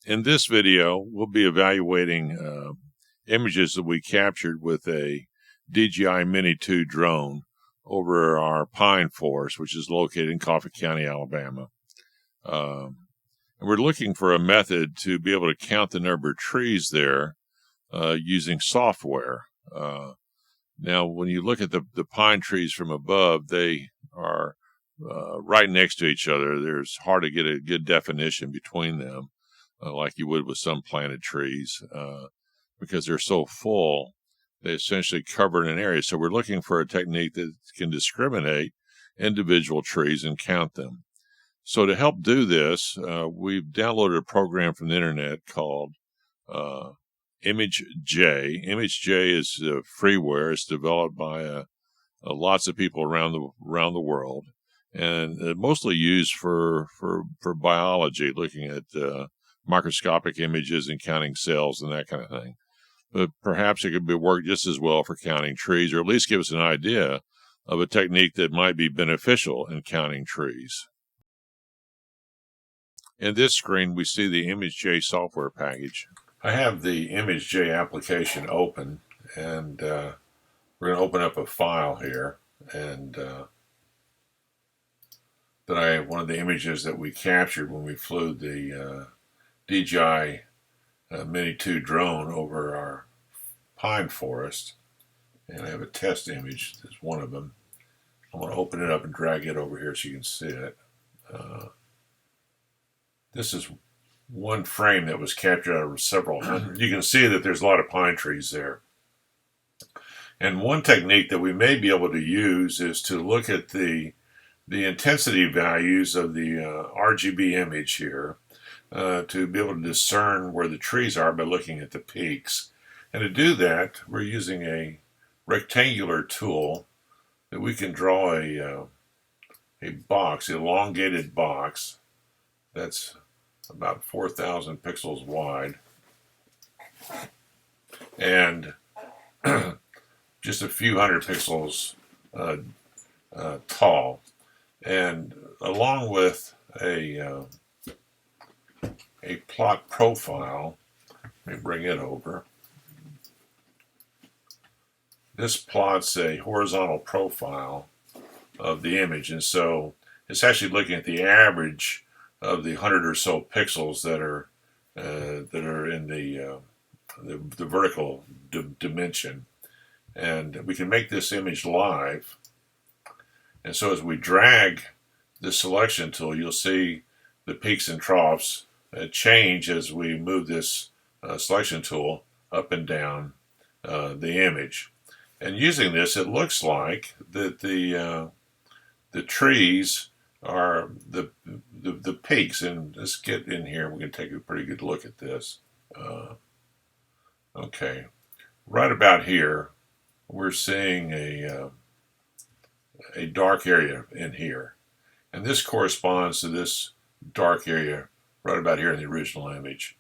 In this video, we'll be evaluating images that we captured with a DJI Mini 2 drone over our pine forest, which is located in Coffee County, Alabama. And we're looking for a method to be able to count the number of trees there using software. Now, when you look at the pine trees from above, they are right next to each other. There's hard to get a good definition between them, like you would with some planted trees, because they're so full. They essentially cover an area. So we're looking for a technique that can discriminate individual trees and count them. So to help do this, we've downloaded a program from the internet called ImageJ. ImageJ is freeware. It's developed by lots of people around the world, and mostly used for biology, looking at microscopic images and counting cells and that kind of thing. But perhaps it could work just as well for counting trees, or at least give us an idea of a technique that might be beneficial in counting trees. In this screen, we see the ImageJ software package. I have the ImageJ application open, and we're going to open up a file here, and one of the images that we captured when we flew the DJI Mini 2 drone over our pine forest, and I have a test image. There's one of them. I'm going to open it up and drag it over here so you can see it. This is one frame that was captured out of several hundred. You can see that there's a lot of pine trees there. And one technique that we may be able to use is to look at the intensity values of the RGB image here to be able to discern where the trees are by looking at the peaks. And to do that, we're using a rectangular tool that we can draw a box, an elongated box that's about 4,000 pixels wide and just a few hundred pixels tall, and along with a plot profile. Let me bring it over. This plots a horizontal profile of the image, and so it's actually looking at the average of the 100 or so pixels that are in the vertical dimension, and we can make this image live. And so as we drag the selection tool, you'll see the peaks and troughs change as we move this selection tool up and down the image. And using this, it looks like that the trees are the peaks. And let's get in here. We can take a pretty good look at this. Okay, right about here, we're seeing a dark area in here, and this corresponds to this dark area right about here in the original image.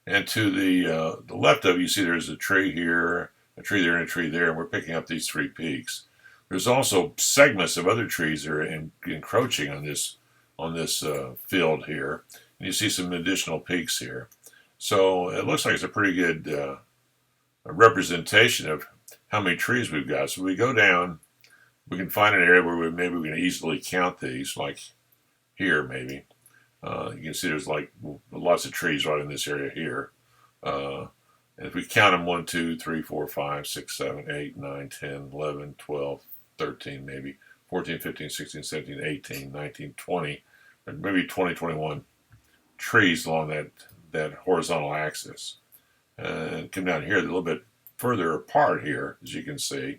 And to the left of you see there's a tree here, a tree there, and a tree there, and we're picking up these three peaks. There's also segments of other trees that are encroaching on this field here, and you see some additional peaks here. So it looks like it's a pretty good representation of how many trees we've got. So we go down, we can find an area where maybe we can easily count these, like here maybe. You can see there's like lots of trees right in this area here. And if we count them 1, 2, 3, 4, 5, 6, 7, 8, 9, 10, 11, 12, 13 maybe, 14, 15, 16, 17, 18, 19, 20, or maybe 20, 21 trees along that horizontal axis. And come down here a little bit further apart here, as you can see.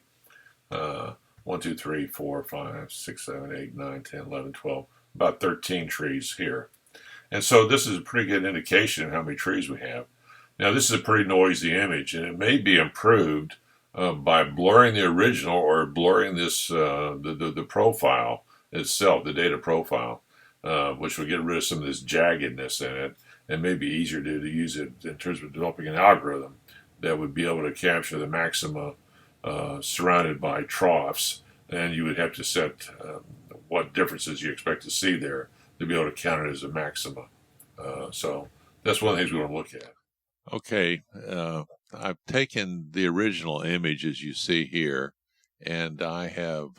1, 2, 3, 4, 5, 6, 7, 8, 9, 10, 11, 12, about 13 trees here. And so this is a pretty good indication of how many trees we have. Now this is a pretty noisy image, and it may be improved by blurring the original or blurring this the profile itself, the data profile, which will get rid of some of this jaggedness in it, and may be easier to use it in terms of developing an algorithm that would be able to capture the maxima surrounded by troughs, and you would have to set what differences you expect to see there to be able to count it as a maxima. So that's one of the things we want to look at. Okay, I've taken the original image as you see here, and I have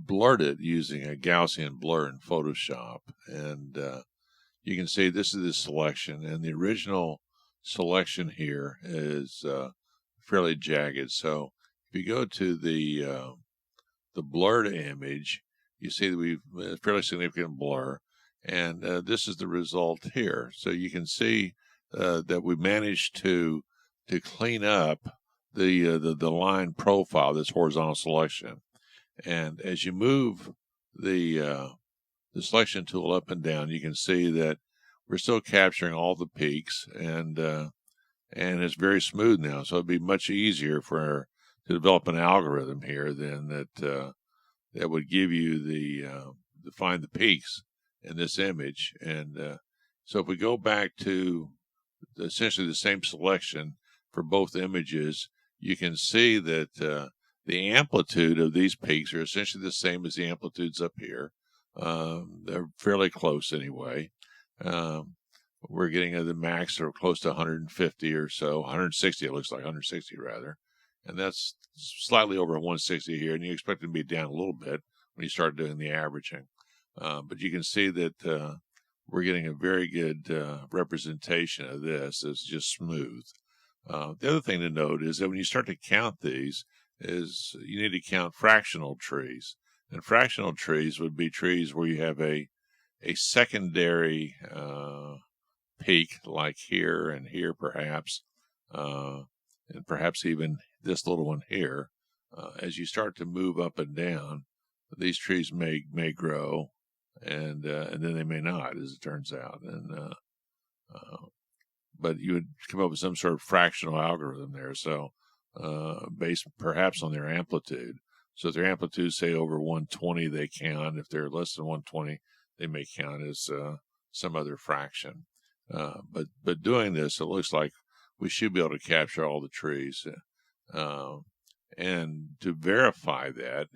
blurred it using a Gaussian blur in Photoshop. And you can see this is the selection, and the original selection here is fairly jagged. So if you go to the blurred image, you see that we've a fairly significant blur, and this is the result here. So you can see that we managed to clean up the line profile, this horizontal selection. And as you move the selection tool up and down, you can see that we're still capturing all the peaks, and it's very smooth now. So it'd be much easier to develop an algorithm here than that would give you to find the peaks in this image. And so if we go back to essentially the same selection for both images, you can see that the amplitude of these peaks are essentially the same as the amplitudes up here. They're fairly close anyway. We're getting at the max or close to 150 or so, 160, it looks like 160 rather. And that's slightly over 160 here, and you expect it to be down a little bit when you start doing the averaging. But you can see that we're getting a very good representation of this. It's just smooth. The other thing to note is that when you start to count these, is you need to count fractional trees. And fractional trees would be trees where you have a secondary peak, like here and here perhaps, and perhaps even this little one here. As you start to move up and down, these trees may grow, and then they may not, as it turns out. And but you would come up with some sort of fractional algorithm there. So based perhaps on their amplitude. So if their amplitude, say, over 120, they count. If they're less than 120, they may count as some other fraction. But doing this, it looks like we should be able to capture all the trees. And to verify that,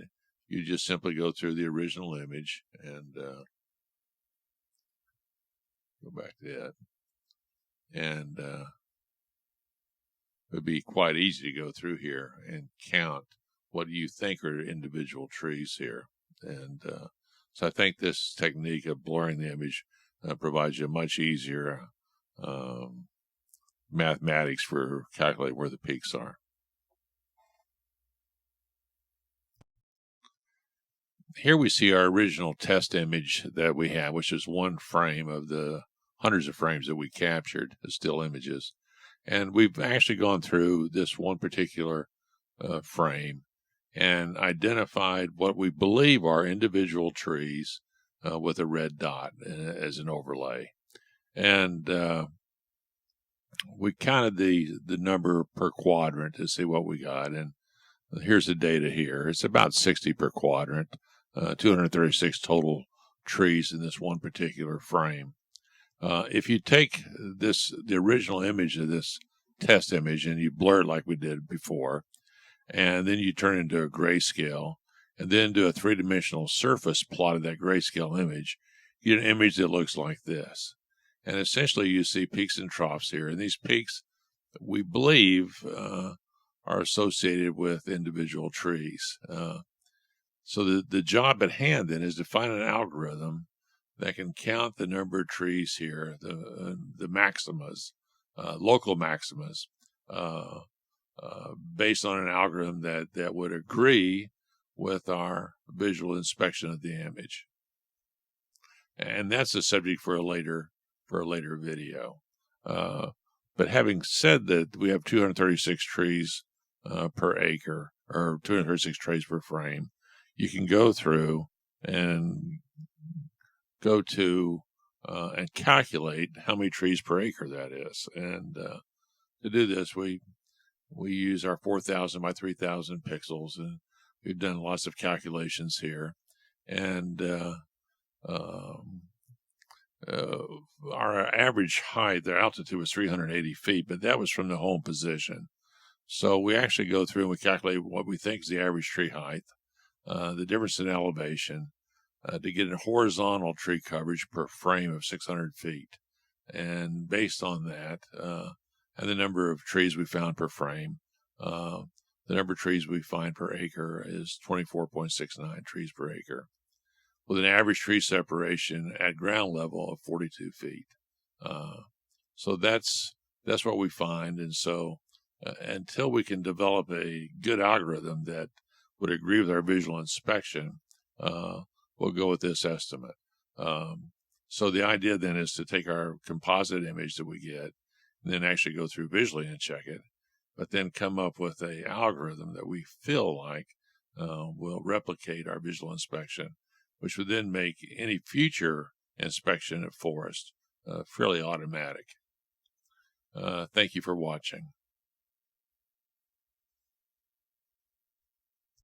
you just simply go through the original image and go back to that. And it would be quite easy to go through here and count what you think are individual trees here. And so I think this technique of blurring the image provides you a much easier mathematics for calculating where the peaks are. Here we see our original test image that we have, which is one frame of the hundreds of frames that we captured as still images. And we've actually gone through this one particular frame and identified what we believe are individual trees with a red dot as an overlay. And we counted the number per quadrant to see what we got. And here's the data here. It's about 60 per quadrant, 236 total trees in this one particular frame. If you take the original image of this test image and you blur it like we did before, and then you turn it into a grayscale, and then do a three-dimensional surface plot of that grayscale image, you get an image that looks like this. And essentially you see peaks and troughs here, and these peaks, we believe, are associated with individual trees. So the job at hand then is to find an algorithm that can count the number of trees here, the maximas, local maximas, based on an algorithm that would agree with our visual inspection of the image. And that's a subject for a later video. But having said that, we have 236 trees per acre, or 236 trees per frame. You can go through and go to and calculate how many trees per acre that is. And to do this, we use our 4,000 by 3,000 pixels, and we've done lots of calculations here. And our average height, the altitude was 380 feet, but that was from the home position. So we actually go through and we calculate what we think is the average tree height, the difference in elevation, to get a horizontal tree coverage per frame of 600 feet. And based on that, and the number of trees we found per frame, the number of trees we find per acre is 24.69 trees per acre, with an average tree separation at ground level of 42 feet. So that's what we find. And so until we can develop a good algorithm that would agree with our visual inspection, we'll go with this estimate. So the idea then is to take our composite image that we get and then actually go through visually and check it, but then come up with a algorithm that we feel like will replicate our visual inspection, which would then make any future inspection of forest fairly automatic. Thank you for watching.